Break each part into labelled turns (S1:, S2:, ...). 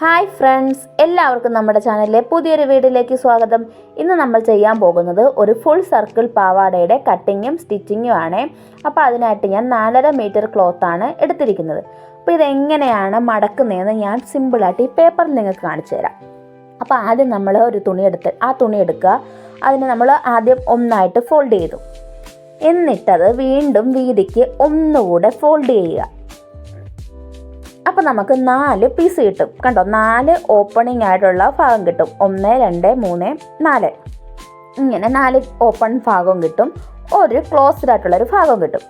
S1: Hi friends, എല്ലാവർക്കും നമ്മുടെ ചാനലിലെ പുതിയൊരു വീഡിയോയിലേക്ക് സ്വാഗതം. ഇന്ന് നമ്മൾ ചെയ്യാൻ പോകുന്നത് ഒരു ഫുൾ സർക്കിൾ പാവാടയുടെ കട്ടിങ്ങും സ്റ്റിച്ചിങ്ങും ആണ്. അപ്പോൾ അതിനായിട്ട് ഞാൻ 4.5 മീറ്റർ ക്ലോത്താണ് എടുത്തിരിക്കുന്നത്. അപ്പോൾ ഇതെങ്ങനെയാണ് മടക്കുന്നതെന്ന് ഞാൻ സിമ്പിളായിട്ട് ഈ പേപ്പറിൽ നിങ്ങൾക്ക് കാണിച്ചു തരാം. അപ്പോൾ ആദ്യം നമ്മൾ ഒരു തുണി എടുക്കുക. അതിന് നമ്മൾ ആദ്യം ഒന്നായിട്ട് ഫോൾഡ് ചെയ്തു, എന്നിട്ടത് വീണ്ടും വീതിക്ക് ഒന്നുകൂടെ ഫോൾഡ് ചെയ്യുക. അപ്പോൾ നമുക്ക് 4 പീസ് കിട്ടും. കണ്ടോ, 4 ഓപ്പണിംഗ് ആയിട്ടുള്ള ഭാഗം കിട്ടും. 1 2 3 4 ഇങ്ങനെ 4 ഓപ്പൺ ഭാഗവും കിട്ടും, ഒരു ക്ലോസ്ഡ് ആയിട്ടുള്ളൊരു ഭാഗം കിട്ടും.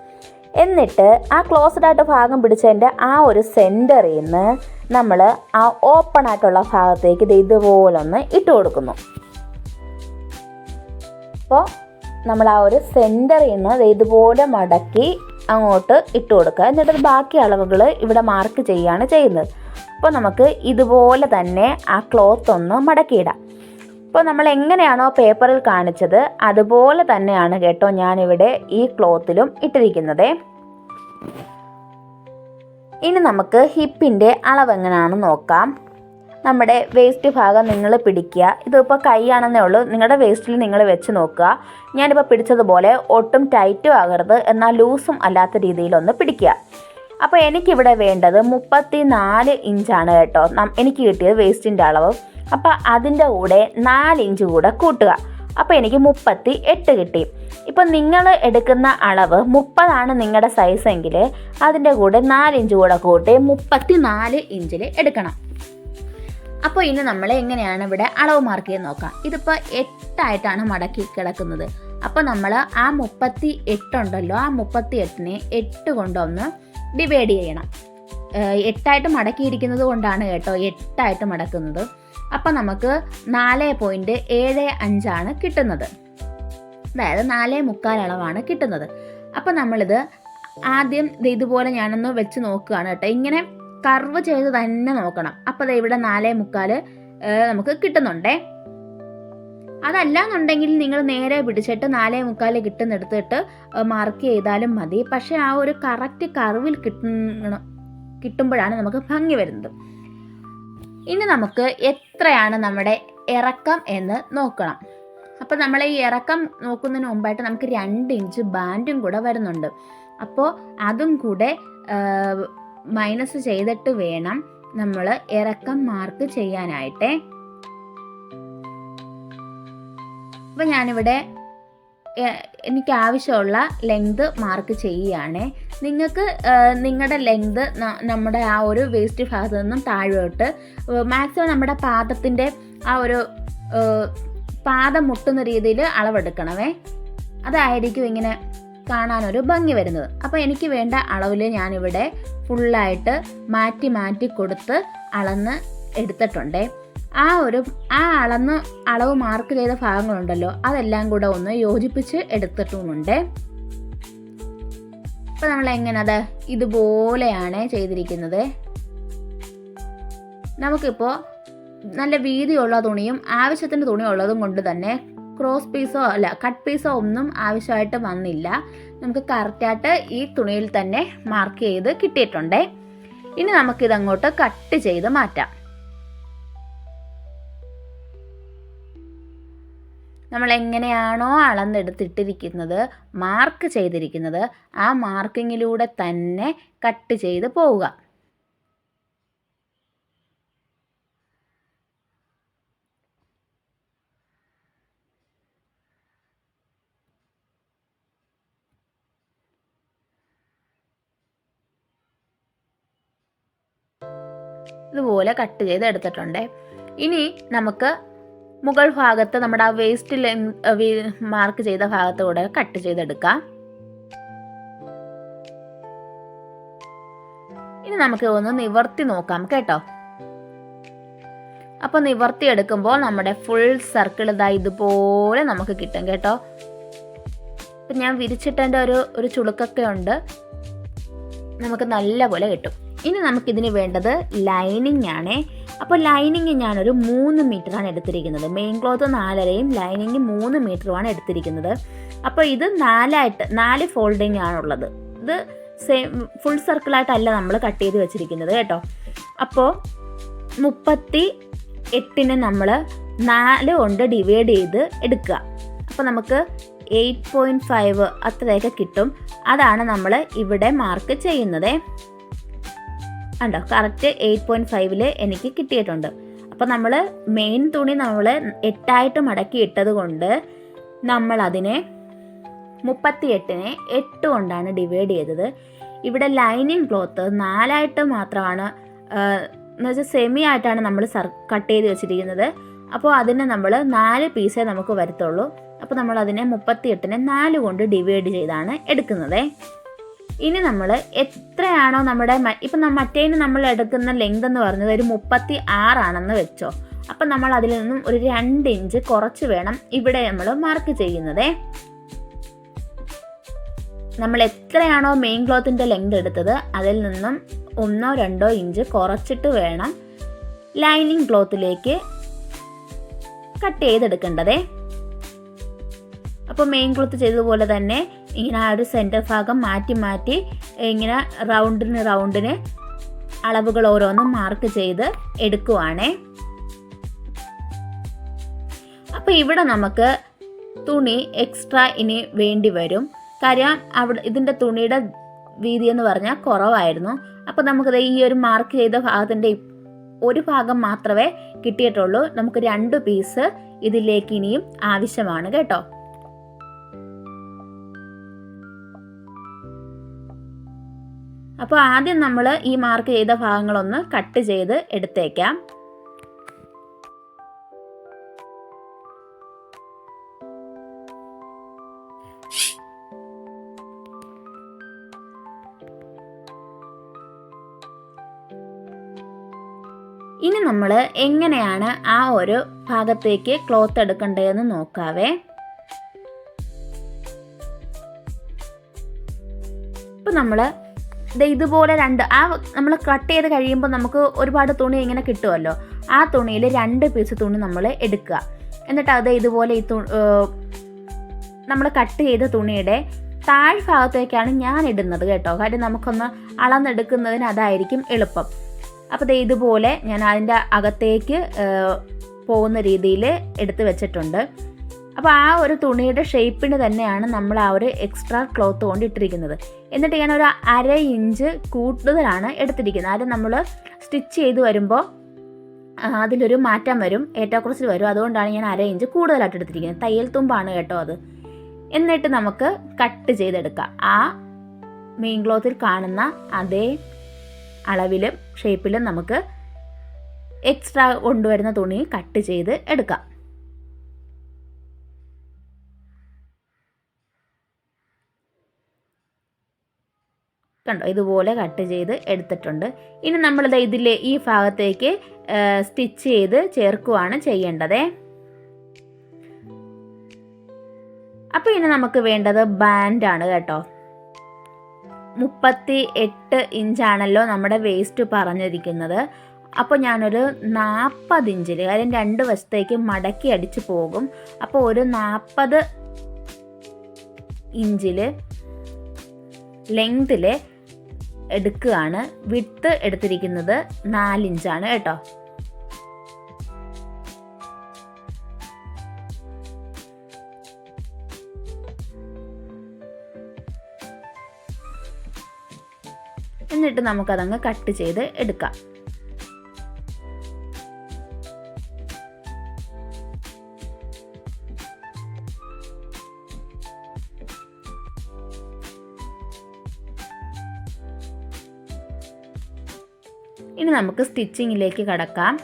S1: എന്നിട്ട് ആ ക്ലോസ്ഡ് ആയിട്ട് ഭാഗം പിടിച്ചതിൻ്റെ ആ ഒരു സെൻറ്ററിൽ നിന്ന് നമ്മൾ ആ ഓപ്പൺ ആയിട്ടുള്ള ഭാഗത്തേക്ക് ഇത് ഇതുപോലൊന്ന് ഇട്ട് കൊടുക്കുന്നു. അപ്പോൾ നമ്മൾ ആ ഒരു സെൻറ്ററിൽ നിന്ന് ഇതുപോലെ മടക്കി അങ്ങോട്ട് ഇട്ട് കൊടുക്കുക. എന്നിട്ട് ബാക്കി അളവുകൾ ഇവിടെ മാർക്ക് ചെയ്യുകയാണ് ചെയ്യുന്നത്. അപ്പോൾ നമുക്ക് ഇതുപോലെ തന്നെ ആ ക്ലോത്ത് ഒന്ന് മടക്കിയിടാം. അപ്പോൾ നമ്മൾ എങ്ങനെയാണോ പേപ്പറിൽ കാണിച്ചത് അതുപോലെ തന്നെയാണ് കേട്ടോ ഞാനിവിടെ ഈ ക്ലോത്തിലും ഇട്ടിരിക്കുന്നത്. ഇനി നമുക്ക് ഹിപ്പിൻ്റെ അളവ് എങ്ങനെയാണെന്ന് നോക്കാം. നമ്മുടെ വേസ്റ്റ് ഭാഗം നിങ്ങൾ പിടിക്കുക. ഇതിപ്പോൾ കൈയാണെന്നേ ഉള്ളൂ, നിങ്ങളുടെ വേസ്റ്റിൽ നിങ്ങൾ വെച്ച് നോക്കുക. ഞാനിപ്പോൾ പിടിച്ചതുപോലെ ഒട്ടും ടൈറ്റും ആകരുത്, എന്നാൽ ലൂസും അല്ലാത്ത രീതിയിലൊന്ന് പിടിക്കുക. അപ്പോൾ എനിക്കിവിടെ വേണ്ടത് 34 ഇഞ്ചാണ് കേട്ടോ എനിക്ക് കിട്ടിയത് വേസ്റ്റിൻ്റെ അളവ്. അപ്പോൾ അതിൻ്റെ കൂടെ 4 ഇഞ്ച് കൂടെ കൂട്ടുക. അപ്പോൾ എനിക്ക് 38 കിട്ടി. ഇപ്പം നിങ്ങൾ എടുക്കുന്ന അളവ് 30 നിങ്ങളുടെ സൈസെങ്കിൽ അതിൻ്റെ കൂടെ 4 ഇഞ്ച് കൂടെ കൂട്ടി 34 ഇഞ്ചിൽ എടുക്കണം. അപ്പോൾ ഇനി നമ്മൾ എങ്ങനെയാണ് ഇവിടെ അളവ് മാർക്ക് ചെയ്ത് നോക്കാം. ഇതിപ്പോൾ 8 മടക്കി കിടക്കുന്നത്. അപ്പോൾ നമ്മൾ ആ 38 ഉണ്ടല്ലോ, ആ 38നെ 8 കൊണ്ടൊന്ന് ഡിവൈഡ് ചെയ്യണം. 8 മടക്കിയിരിക്കുന്നത് കൊണ്ടാണ് കേട്ടോ 8 മടക്കുന്നത്. അപ്പോൾ നമുക്ക് 4.75 കിട്ടുന്നത്, അതായത് 4.25 അളവാണ് കിട്ടുന്നത്. അപ്പോൾ നമ്മളിത് ആദ്യം ഇതുപോലെ ഞാനൊന്ന് വെച്ച് നോക്കുകയാണ് കേട്ടോ. ഇങ്ങനെ കർവ് ചെയ്ത് തന്നെ നോക്കണം. അപ്പോൾ ഇവിടെ 4.25 നമുക്ക് കിട്ടുന്നുണ്ടേ. അതല്ല എന്നുണ്ടെങ്കിൽ നിങ്ങൾ നേരെ പിടിച്ചിട്ട് 4.25 കിട്ടുന്നെടുത്തിട്ട് മാർക്ക് ചെയ്താലും മതി. പക്ഷേ ആ ഒരു കറക്റ്റ് കർവിൽ കിട്ടുമ്പോഴാണ് നമുക്ക് ഭംഗി വരുന്നത്. ഇനി നമുക്ക് എത്രയാണ് നമ്മുടെ ഇറക്കം എന്ന് നോക്കണം. അപ്പോൾ നമ്മൾ ഈ ഇറക്കം നോക്കുന്നതിന് മുമ്പായിട്ട് നമുക്ക് 2 ഇഞ്ച് ബാൻഡും കൂടെ വരുന്നുണ്ട്. അപ്പോൾ അതും കൂടെ മൈനസ് ചെയ്തിട്ട് വേണം നമ്മൾ ഇറക്കം മാർക്ക് ചെയ്യാനായിട്ടേ. അപ്പോൾ ഞാനിവിടെ എനിക്ക് ആവശ്യമുള്ള ലെങ്ത് മാർക്ക് ചെയ്യുകയാണേ. നിങ്ങൾക്ക് നിങ്ങളുടെ ലെങ്ത് നമ്മുടെ ആ ഒരു വേസ്റ്റ് ഭാഗത്ത് നിന്നും താഴോട്ട് മാക്സിമം നമ്മുടെ പാദത്തിൻ്റെ ആ ഒരു പാദം മുട്ടുന്ന രീതിയിൽ അളവെടുക്കണമേ. അതായിരിക്കും ഇങ്ങനെ കാണാനൊരു ഭംഗി വരുന്നത്. അപ്പോൾ എനിക്ക് വേണ്ട അളവിൽ ഞാനിവിടെ ഫുള്ളായിട്ട് മാറ്റി കൊടുത്ത് അളന്ന് എടുത്തിട്ടുണ്ട്. ആ അളവ് മാർക്ക് ചെയ്ത ഭാഗങ്ങളുണ്ടല്ലോ, അതെല്ലാം കൂടെ ഒന്ന് യോജിപ്പിച്ച് എടുത്തിട്ടുമുണ്ട്. അപ്പോൾ നമ്മൾ എങ്ങനെ അത് ഇതുപോലെയാണ് ചെയ്തിരിക്കുന്നത്. നമുക്കിപ്പോൾ നല്ല വീതിയുള്ള തുണിയും ആവശ്യത്തിന് തുണിയുള്ളതും കൊണ്ട് തന്നെ ക്രോസ് പീസോ അല്ല കട്ട് പീസോ ഒന്നും ആവശ്യമായിട്ട് വന്നില്ല. നമുക്ക് കറക്റ്റായിട്ട് ഈ തുണിയിൽ തന്നെ മാർക്ക് ചെയ്ത് കിട്ടിയിട്ടുണ്ട്. ഇനി നമുക്കിതങ്ങോട്ട് കട്ട് ചെയ്ത് മാറ്റാം. നമ്മൾ എങ്ങനെയാണോ അളന്നെടുത്തിട്ടിരിക്കുന്നത്, മാർക്ക് ചെയ്തിരിക്കുന്നത്, ആ മാർക്കിങ്ങിലൂടെ തന്നെ കട്ട് ചെയ്ത് പോവുക. ഇതുപോലെ കട്ട് ചെയ്ത് എടുത്തിട്ടുണ്ട്. ഇനി നമുക്ക് മുകൾ ഭാഗത്ത് നമ്മുടെ ആ വേസ്റ്റ് മാർക്ക് ചെയ്ത ഭാഗത്തൂടെ കട്ട് ചെയ്തെടുക്കാം. ഇനി നമുക്ക് ഒന്ന് നിവർത്തി നോക്കാം കേട്ടോ. അപ്പോൾ നിവർത്തി എടുക്കുമ്പോൾ നമ്മുടെ ഫുൾ സർക്കിൾ ഇതുപോലെ നമുക്ക് കിട്ടും കേട്ടോ. ഇപ്പം ഞാൻ വിരിച്ചിട്ടതിൻ്റെ ഒരു ചുളുക്കൊക്കെ ഉണ്ട്, നമുക്ക് നല്ല പോലെ കിട്ടും. ഇനി നമുക്കിതിന് വേണ്ടത് ലൈനിങ് ആണേ. അപ്പോൾ ലൈനിങ് ഞാനൊരു 3 മീറ്ററാണ് എടുത്തിരിക്കുന്നത്. മെയിൻ ക്ലോത്ത് 4.5 ലൈനിങ് 3 മീറ്ററുമാണ് എടുത്തിരിക്കുന്നത്. അപ്പോൾ ഇത് 4 ഫോൾഡിങ് ആണുള്ളത്. ഇത് ഫുൾ സർക്കിളായിട്ടല്ല നമ്മൾ കട്ട് ചെയ്ത് വെച്ചിരിക്കുന്നത് കേട്ടോ. അപ്പോൾ 38 നമ്മൾ 4 കൊണ്ട് ഡിവൈഡ് ചെയ്ത് എടുക്കുക. അപ്പോൾ നമുക്ക് 8.5 അത്രയൊക്കെ കിട്ടും. അതാണ് നമ്മൾ ഇവിടെ മാർക്ക് ചെയ്യുന്നത്. കണ്ടോ, കറക്റ്റ് 8.5 എനിക്ക് കിട്ടിയിട്ടുണ്ട്. അപ്പോൾ നമ്മൾ മെയിൻ തുണി നമ്മൾ 8 മടക്കി ഇട്ടത് കൊണ്ട് നമ്മളതിനെ 38നെ 8 കൊണ്ടാണ് ഡിവൈഡ് ചെയ്തത്. ഇവിടെ ലൈനിങ് ക്ലോത്ത് 4 മാത്രമാണ്, എന്നുവെച്ചാൽ സെമി ആയിട്ടാണ് നമ്മൾ കട്ട് ചെയ്ത് വെച്ചിരിക്കുന്നത്. അപ്പോൾ അതിനെ നമ്മൾ 4 പീസേ നമുക്ക് വരത്തുള്ളൂ. അപ്പോൾ നമ്മൾ അതിനെ 38നെ 4 കൊണ്ട് ഡിവൈഡ് ചെയ്താണ് എടുക്കുന്നത്. ഇനി നമ്മൾ എത്രയാണോ നമ്മുടെ ഇപ്പം മറ്റേന് നമ്മൾ എടുക്കുന്ന ലെങ്ത് എന്ന് പറഞ്ഞത് ഒരു 36 ആണെന്ന് വെച്ചോ. അപ്പം നമ്മൾ അതിൽ നിന്നും ഒരു 2 ഇഞ്ച് കുറച്ച് വേണം ഇവിടെ നമ്മൾ മാർക്ക് ചെയ്യുന്നത്. നമ്മൾ എത്രയാണോ മെയിൻ ക്ലോത്തിൻ്റെ ലെങ്ത് എടുത്തത് അതിൽ നിന്നും 1-2 ഇഞ്ച് കുറച്ചിട്ട് വേണം ലൈനിങ് ക്ലോത്തിലേക്ക് കട്ട് ചെയ്തെടുക്കേണ്ടത്. അപ്പോൾ മെയിൻ ക്ലോത്ത് ചെയ്തതുപോലെ തന്നെ ഇങ്ങനെ ആ ഒരു സെൻറ്റർ ഭാഗം മാറ്റി മാറ്റി ഇങ്ങനെ റൗണ്ടിന് അളവുകൾ ഓരോന്നും മാർക്ക് ചെയ്ത് എടുക്കുവാണേ. അപ്പോൾ ഇവിടെ നമുക്ക് തുണി എക്സ്ട്രാ ഇനി വേണ്ടി വരും. കാര്യം ഇതിൻ്റെ തുണിയുടെ വീതി എന്ന് പറഞ്ഞാൽ കുറവായിരുന്നു. അപ്പോൾ നമുക്കത് ഈ ഒരു മാർക്ക് ചെയ്ത ഭാഗത്തിൻ്റെ ഒരു ഭാഗം മാത്രമേ കിട്ടിയിട്ടുള്ളൂ. നമുക്ക് 2 പീസ് ഇതിലേക്ക് ഇനിയും ആവശ്യമാണ് കേട്ടോ. അപ്പോൾ ആദ്യം നമ്മൾ ഈ മാർക്ക് ചെയ്ത ഭാഗങ്ങളൊന്ന് കട്ട് ചെയ്ത് എടുത്തേക്കാം. ഇനി നമ്മൾ എങ്ങനെയാണ് ആ ഒരു ഭാഗത്തേക്ക് ക്ലോത്ത് എടുക്കേണ്ടതെന്ന് നോക്കാവേ. ഇപ്പം നമ്മൾ ഇതുപോലെ നമ്മൾ കട്ട് ചെയ്ത് കഴിയുമ്പോൾ നമുക്ക് ഒരുപാട് തുണി ഇങ്ങനെ കിട്ടുമല്ലോ. ആ തുണിയിൽ 2 പീസ് തുണി നമ്മൾ എടുക്കുക. എന്നിട്ട് ഇതുപോലെ നമ്മൾ കട്ട് ചെയ്ത തുണിയുടെ താഴ്ഭാഗത്തേക്കാണ് ഞാൻ ഇടുന്നത് കേട്ടോ. കാര്യം നമുക്കൊന്ന് അളന്നെടുക്കുന്നതിന് അതായിരിക്കും എളുപ്പം. അപ്പോൾ ഇതുപോലെ ഞാൻ അതിൻ്റെ അകത്തേക്ക് പോകുന്ന രീതിയിൽ എടുത്ത് വെച്ചിട്ടുണ്ട്. അപ്പോൾ ആ ഒരു തുണിയുടെ ഷേപ്പിന് തന്നെയാണ് നമ്മൾ ആ ഒരു എക്സ്ട്രാ ക്ലോത്ത് കൊണ്ട് ഇട്ടിരിക്കുന്നത്. എന്നിട്ട് ഞാൻ ഒരു 1/2 ഇഞ്ച് കൂടുതലാണ് എടുത്തിരിക്കുന്നത്. അത് നമ്മൾ സ്റ്റിച്ച് ചെയ്ത് വരുമ്പോൾ അതിലൊരു മാറ്റം വരും, ഏറ്റക്കുറച്ചിൽ വരും. അതുകൊണ്ടാണ് ഞാൻ 1/2 ഇഞ്ച് കൂടുതലായിട്ട് എടുത്തിരിക്കുന്നത്. തയ്യൽ തുമ്പാണ് കേട്ടോ അത്. എന്നിട്ട് നമുക്ക് കട്ട് ചെയ്തെടുക്കാം. ആ മെയിൻ ക്ലോത്തിൽ കാണുന്ന അതേ അളവിലും ഷേപ്പിലും നമുക്ക് എക്സ്ട്രാ കൊണ്ടുവരുന്ന തുണി കട്ട് ചെയ്ത് എടുക്കാം. കണ്ടോ, ഇതുപോലെ കട്ട് ചെയ്ത് എടുത്തിട്ടുണ്ട്. ഇനി നമ്മളിത് ഈ ഭാഗത്തേക്ക് സ്റ്റിച്ച് ചെയ്ത് ചേർക്കുകയാണ് ചെയ്യേണ്ടത്. അപ്പോൾ ഇനി നമുക്ക് വേണ്ടത് ബാൻഡാണ് കേട്ടോ. 38 ഇഞ്ചാണല്ലോ നമ്മുടെ വേസ്റ്റ് പറഞ്ഞിരിക്കുന്നത്. അപ്പോൾ ഞാനൊരു 40 ഇഞ്ചിൽ, കാര്യം 2 വശത്തേക്ക് മടക്കി അടിച്ച് പോകും. അപ്പോൾ ഒരു 40 ഇഞ്ചിൽ ലെങ്തിൽ എടുക്കുകയാണ്. വിഡ്ത്ത് എടുത്തിരിക്കുന്നത് 4 ഇഞ്ചാണ് കേട്ടോ. എന്നിട്ട് നമുക്കതങ്ങ് കട്ട് ചെയ്ത് എടുക്കാം. ഇനി നമുക്ക് സ്റ്റിച്ചിങ്ങിലേക്ക് കടക്കാം.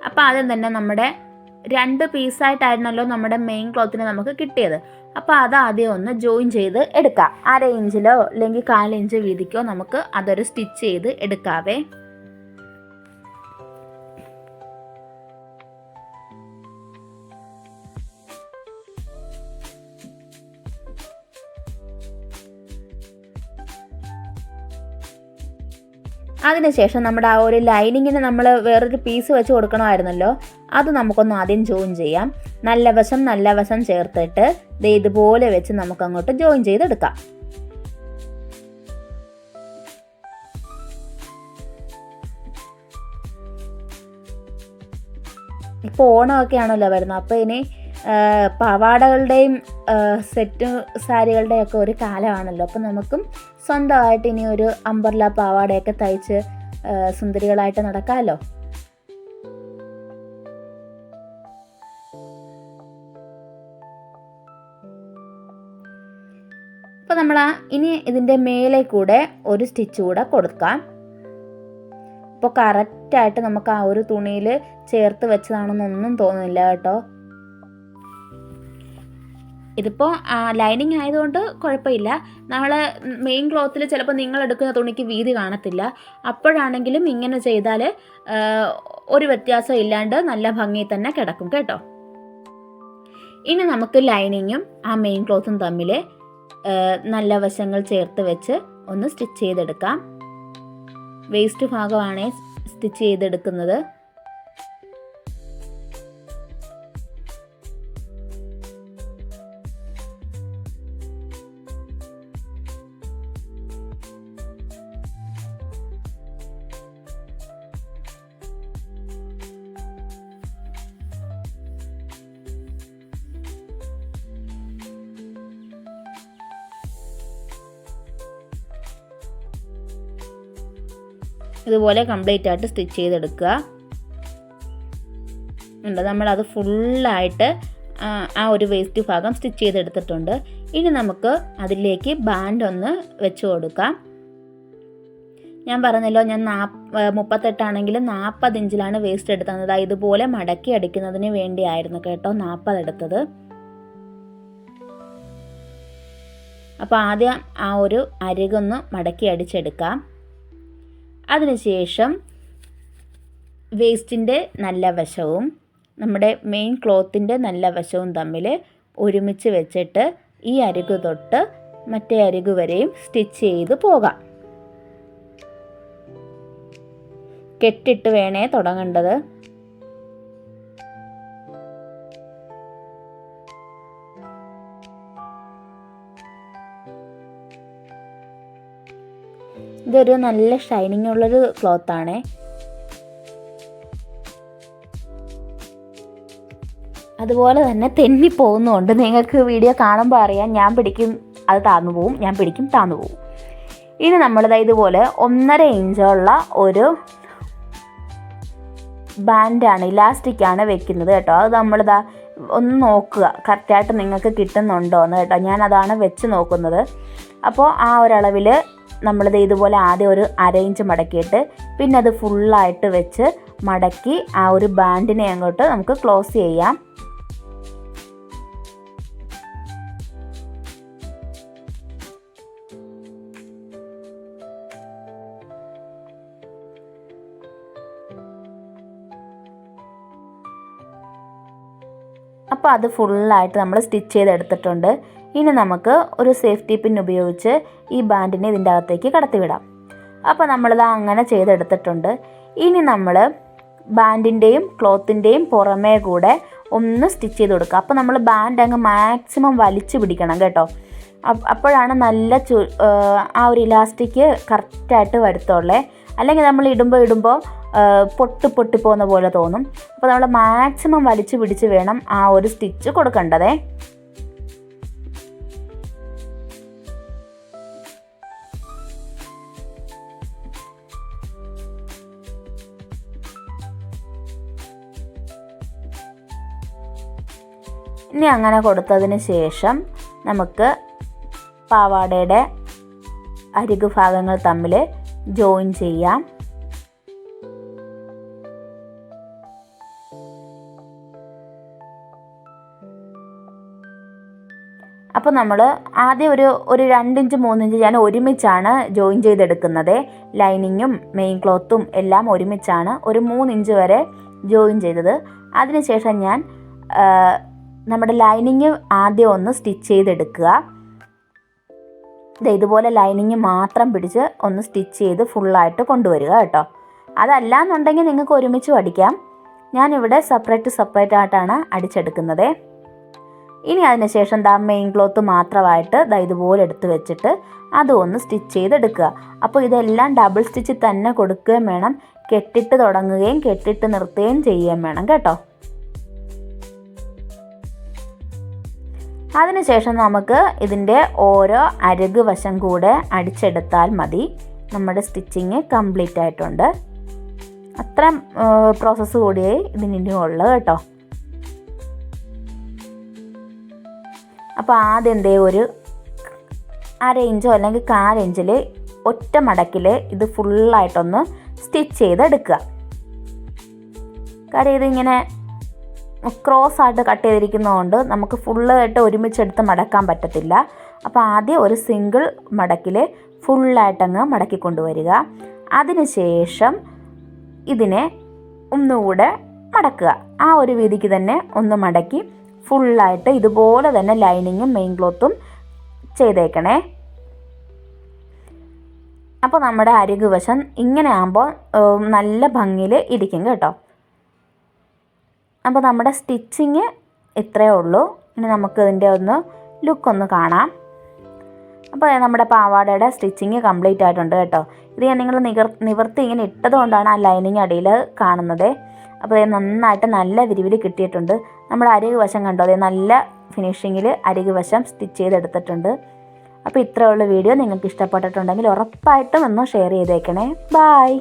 S1: അപ്പോൾ ആദ്യം തന്നെ നമ്മുടെ 2 പീസായിട്ടായിരുന്നല്ലോ നമ്മുടെ മെയിൻ ക്ലോത്തിന് നമുക്ക് കിട്ടിയത്. അപ്പോൾ ആദ്യം ഒന്ന് ജോയിൻ ചെയ്ത് എടുക്കാം. 1/2 ഇഞ്ചിലോ അല്ലെങ്കിൽ 1/4 ഇഞ്ച് വീതിക്കോ നമുക്ക് അതൊരു സ്റ്റിച്ച് ചെയ്ത് എടുക്കാവേ. അതിനുശേഷം നമ്മുടെ ആ ഒരു ലൈനിങ്ങിന് നമ്മൾ വേറൊരു പീസ് വെച്ച് കൊടുക്കണമായിരുന്നല്ലോ, അത് നമുക്കൊന്ന് ആദ്യം ജോയിൻ ചെയ്യാം. നല്ല വശം ചേർത്തിട്ട് ഇതുപോലെ വെച്ച് നമുക്കങ്ങോട്ട് ജോയിൻ ചെയ്തെടുക്കാം. ഇപ്പോൾ ഓണമൊക്കെ ആണല്ലോ വരുന്നത്. അപ്പോൾ ഇനി പാവാടകളുടെയും സെറ്റ് സാരികളുടെയൊക്കെ ഒരു കാലമാണല്ലോ. അപ്പോൾ നമുക്കും സ്വന്തമായിട്ട് ഇനി ഒരു അംബർല പാവാടയൊക്കെ തയ്ച്ച് സുന്ദരികളായിട്ട് നടക്കാമല്ലോ. അപ്പോൾ നമ്മൾ ഇനി ഇതിൻ്റെ മേലെ കൂടെ ഒരു സ്റ്റിച്ച് കൂടെ കൊടുക്കാം. അപ്പോൾ കറക്റ്റായിട്ട് നമുക്ക് ആ ഒരു തുണിയിൽ ചേർത്ത് വെച്ചതാണെന്നൊന്നും തോന്നുന്നില്ല കേട്ടോ. ഇതിപ്പോൾ ലൈനിങ് ആയതുകൊണ്ട് കുഴപ്പമില്ല. നമ്മൾ മെയിൻ ക്ലോത്തിൽ ചിലപ്പോൾ നിങ്ങൾ എടുക്കുന്ന തുണിക്ക് വീതി കാണത്തില്ല. അപ്പോഴാണെങ്കിലും ഇങ്ങനെ ചെയ്താൽ ഒരു വ്യത്യാസം ഇല്ലാണ്ട് നല്ല ഭംഗി തന്നെ കിടക്കും കേട്ടോ. ഇനി നമുക്ക് ലൈനിങ്ങും ആ മെയിൻ ക്ലോത്തും തമ്മിൽ നല്ല വശങ്ങൾ ചേർത്ത് വെച്ച് ഒന്ന് സ്റ്റിച്ച് ചെയ്തെടുക്കാം. വേസ്റ്റ് ഭാഗമാണ് സ്റ്റിച്ച് ചെയ്തെടുക്കുന്നത്. ഇതുപോലെ കംപ്ലീറ്റ് ആയിട്ട് സ്റ്റിച്ച് ചെയ്തെടുക്കുക. ഉണ്ട്, നമ്മളത് ഫുള്ളായിട്ട് ആ ഒരു വേസ്റ്റ് ഭാഗം സ്റ്റിച്ച് ചെയ്തെടുത്തിട്ടുണ്ട്. ഇനി നമുക്ക് അതിലേക്ക് ബാൻഡ് ഒന്ന് വെച്ച് കൊടുക്കാം. ഞാൻ പറഞ്ഞല്ലോ, ഞാൻ 38 ആണെങ്കിലും 40 ഇഞ്ചിലാണ് വേസ്റ്റ് എടുത്തത്. ഇതുപോലെ മടക്കി അടിക്കുന്നതിന് വേണ്ടിയായിരുന്നു കേട്ടോ 40 എടുത്തത്. അപ്പോൾ ആദ്യം ആ ഒരു അരികൊന്ന് മടക്കി അടിച്ചെടുക്കാം. അതിനുശേഷം വേസ്റ്റിൻ്റെ നല്ല വശവും നമ്മുടെ മെയിൻ ക്ലോത്തിൻ്റെ നല്ല വശവും തമ്മിൽ ഒരുമിച്ച് വെച്ചിട്ട് ഈ അരികു തൊട്ട് മറ്റേ അരികു വരെയും സ്റ്റിച്ച് ചെയ്ത് പോകാം. കെട്ടിട്ട് വേണേ തുടങ്ങേണ്ടത്. ഇതൊരു നല്ല ഷൈനിങ് ഉള്ളൊരു ക്ലോത്താണേ. അതുപോലെ തന്നെ തെന്നി പോകുന്നതുകൊണ്ട് നിങ്ങൾക്ക് വീഡിയോ കാണുമ്പോൾ അറിയാം, ഞാൻ പിടിക്കും അത് താന്നു പോവും, ഞാൻ പിടിക്കും താന്നു പോവും. ഇനി നമ്മളിതാ ഇതുപോലെ 1.5 ഇഞ്ചുള്ള ഒരു ബാൻഡാണ്, ഇലാസ്റ്റിക്കാണ് വെക്കുന്നത് കേട്ടോ. അത് നമ്മളിതാ ഒന്ന് നോക്കുക കറക്റ്റായിട്ട് നിങ്ങൾക്ക് കിട്ടുന്നുണ്ടോ എന്ന് കേട്ടോ. ഞാനതാണ് വെച്ച് നോക്കുന്നത്. അപ്പോൾ ആ ഒരളവിൽ നമ്മളിത് ഇതുപോലെ ആദ്യം ഒരു 1/2 ഇഞ്ച് മടക്കിയിട്ട് പിന്നെ അത് ഫുള്ളായിട്ട് വെച്ച് മടക്കി ആ ഒരു ബാൻഡിനെ അങ്ങോട്ട് നമുക്ക് ക്ലോസ് ചെയ്യാം. അപ്പോൾ അത് ഫുള്ളായിട്ട് നമ്മൾ സ്റ്റിച്ച് ചെയ്തെടുത്തിട്ടുണ്ട്. ഇനി നമുക്ക് ഒരു സേഫ്റ്റി പിൻ ഉപയോഗിച്ച് ഈ ബാൻഡിനെ ഇതിൻ്റെ അകത്തേക്ക് കടത്തിവിടാം. അപ്പോൾ നമ്മളിത് അങ്ങനെ ചെയ്തെടുത്തിട്ടുണ്ട്. ഇനി നമ്മൾ ബാൻഡിൻ്റെയും ക്ലോത്തിൻ്റെയും പുറമേ കൂടെ ഒന്ന് സ്റ്റിച്ച് ചെയ്ത് കൊടുക്കുക. അപ്പോൾ നമ്മൾ ബാൻഡ് അങ്ങ് മാക്സിമം വലിച്ചു പിടിക്കണം കേട്ടോ. അപ്പോഴാണ് നല്ല ആ ഒരു ഇലാസ്റ്റിക് കറക്റ്റായിട്ട് വരുത്തുള്ളേ. അല്ലെങ്കിൽ നമ്മൾ ഇടുമ്പോൾ പൊട്ടി പോകുന്ന പോലെ തോന്നും. അപ്പോൾ നമ്മൾ മാക്സിമം വലിച്ചു പിടിച്ച് വേണം ആ ഒരു സ്റ്റിച്ച് കൊടുക്കേണ്ടതേ. ഇനി അങ്ങനെ കൊടുത്തതിന് ശേഷം നമുക്ക് പാവാടയുടെ അരികു ഭാഗങ്ങൾ തമ്മിൽ ജോയിൻ ചെയ്യാം. അപ്പോൾ നമ്മൾ ആദ്യം ഒരു 2 ഇഞ്ച് 3 ഇഞ്ച് ഞാൻ ഒരുമിച്ചാണ് ജോയിൻ ചെയ്തെടുക്കുന്നത്. ലൈനിങ്ങും മെയിൻ ക്ലോത്തും എല്ലാം ഒരുമിച്ചാണ് ഒരു 3 ഇഞ്ച് വരെ ജോയിൻ ചെയ്തത്. അതിനുശേഷം ഞാൻ നമ്മുടെ ലൈനിങ് ആദ്യം ഒന്ന് സ്റ്റിച്ച് ചെയ്തെടുക്കുക. ഇതുപോലെ ലൈനിങ് മാത്രം പിടിച്ച് ഒന്ന് സ്റ്റിച്ച് ചെയ്ത് ഫുള്ളായിട്ട് കൊണ്ടുവരിക കേട്ടോ. അതല്ല എന്നുണ്ടെങ്കിൽ നിങ്ങൾക്ക് ഒരുമിച്ച് അടിക്കാം. ഞാനിവിടെ സെപ്പറേറ്റ് ആയിട്ടാണ് അടിച്ചെടുക്കുന്നത്. ഇനി അതിനുശേഷം മെയിൻ ക്ലോത്ത് മാത്രമായിട്ട് ഇതുപോലെ എടുത്ത് വെച്ചിട്ട് അതും ഒന്ന് സ്റ്റിച്ച് ചെയ്തെടുക്കുക. അപ്പോൾ ഇതെല്ലാം ഡബിൾ സ്റ്റിച്ച് തന്നെ കൊടുക്കുകയും വേണം, കെട്ടിട്ട് തുടങ്ങുകയും കെട്ടിട്ട് നിർത്തുകയും ചെയ്യുകയും വേണം കേട്ടോ. അതിനുശേഷം നമുക്ക് ഇതിൻ്റെ ഓരോ അരിക് വശം കൂടെ അടിച്ചെടുത്താൽ മതി. നമ്മുടെ സ്റ്റിച്ചിങ് കംപ്ലീറ്റ് ആയിട്ടുണ്ട്. അത്ര പ്രോസസ്സ് കൂടിയേ ഇതിനിയും ഉള്ളൂ കേട്ടോ. അപ്പോൾ ആദ്യം ഒരു 1/2 ഇഞ്ചോ അല്ലെങ്കിൽ 1/4 ഇഞ്ചിൽ ഒറ്റ മടക്കിൽ ഇത് ഫുള്ളായിട്ടൊന്ന് സ്റ്റിച്ച് ചെയ്തെടുക്കുക. കാര്യം ഇതിങ്ങനെ ക്രോസ് ആയിട്ട് കട്ട് ചെയ്തിരിക്കുന്നതുകൊണ്ട് നമുക്ക് ഫുള്ളായിട്ട് ഒരുമിച്ചെടുത്ത് മടക്കാൻ പറ്റത്തില്ല. അപ്പോൾ ആദ്യം ഒരു സിംഗിൾ മടക്കിൽ ഫുള്ളായിട്ടങ്ങ് മടക്കി കൊണ്ടുവരിക. അതിനുശേഷം ഇതിനെ ഒന്നുകൂടെ മടക്കുക. ആ ഒരു വീതിക്ക് തന്നെ ഒന്ന് മടക്കി ഫുള്ളായിട്ട് ഇതുപോലെ തന്നെ ലൈനിങ്ങും മെയിൻ ക്ലോത്തും ചെയ്തേക്കണേ. അപ്പോൾ നമ്മുടെ അരികു വശം ഇങ്ങനെ ആകുമ്പോൾ നല്ല ഭംഗിയിൽ ഇരിക്കും കേട്ടോ. അപ്പോൾ നമ്മുടെ സ്റ്റിച്ചിങ് ഇത്രയേ ഉള്ളൂ. ഇനി നമുക്ക് ഇതിൻ്റെ ലുക്കൊന്ന് കാണാം. അപ്പോൾ നമ്മുടെ പാവാടയുടെ സ്റ്റിച്ചിങ് കംപ്ലീറ്റ് ആയിട്ടുണ്ട് കേട്ടോ. ഇത് ഞാൻ നിങ്ങൾ നിവർത്തി ഇങ്ങനെ ഇട്ടത് കൊണ്ടാണ് ആ ലൈനിങ് അടിയിൽ കാണുന്നത്. അപ്പോൾ ഇത് നന്നായിട്ട് നല്ല വിരിവിൽ കിട്ടിയിട്ടുണ്ട്. നമ്മുടെ അരികു വശം കണ്ടോ, അതേ നല്ല ഫിനിഷിങ്ങിൽ അരികു വശം സ്റ്റിച്ച് ചെയ്തെടുത്തിട്ടുണ്ട്. അപ്പോൾ ഇത്രയുള്ള വീഡിയോ നിങ്ങൾക്ക് ഇഷ്ടപ്പെട്ടിട്ടുണ്ടെങ്കിൽ ഉറപ്പായിട്ടും ഒന്ന് ഷെയർ ചെയ്തേക്കണേ. ബൈ.